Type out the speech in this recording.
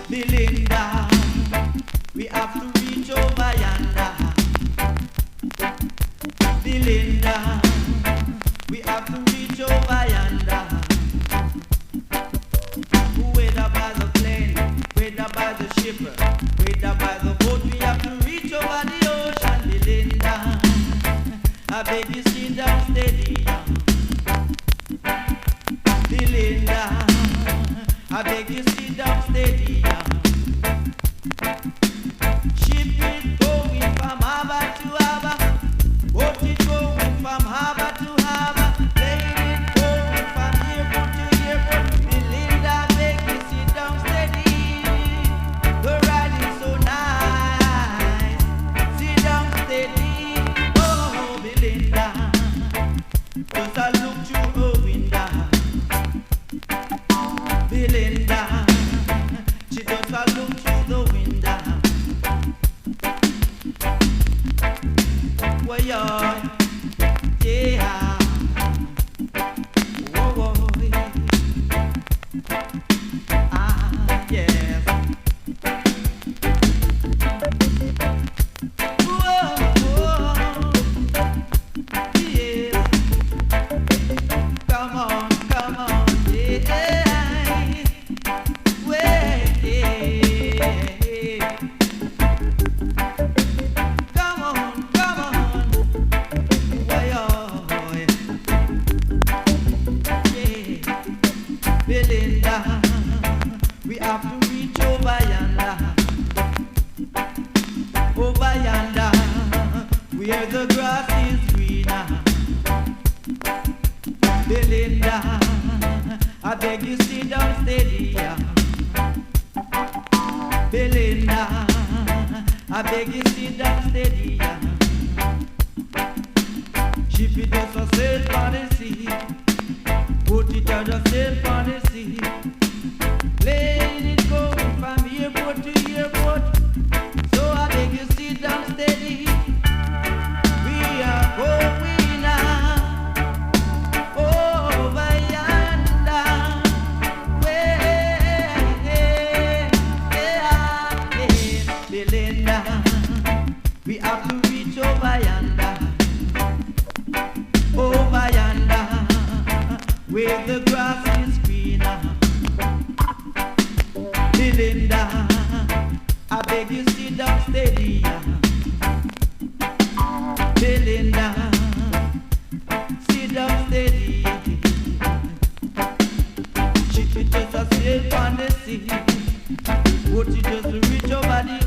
Belinda, we have to reach over yonder. Belinda, we have to reach over yonder. Whether by the plane, whether by the ship, whether by the boat, we have to reach over the ocean. Belinda, I beg you sit down steady. Belinda, I beg you sit down steady. Ship it going from harbor to harbor, boat it going from harbor to harbor, plane it going from airport to airport. Belinda, beg you sit down steady. The ride is so nice. Sit down steady. Oh, Belinda, just a look through her window. Belinda, she just a look through the window. Well, yeah. Whoa, whoa, yeah. Ah, yes. Whoa, whoa, yes. Come on, yeah. Wait, yeah. Come on. Why, oh, yeah. Belinda, we have to reach over yonder, where the grass is greener. Belinda, I beg you sit down steady. Belinda, I beg you sit down steady. Ship it just a sail on the sea, put it on the sail on the sea, let it go from airport to airport. So I beg you sit down steady. We are going now over yonder, where Belinda, we have to reach over yonder, where the grass is greener. Belinda, I beg you sit down steady. Belinda, sit down steady. She just a sail on the sea, but she just reach over the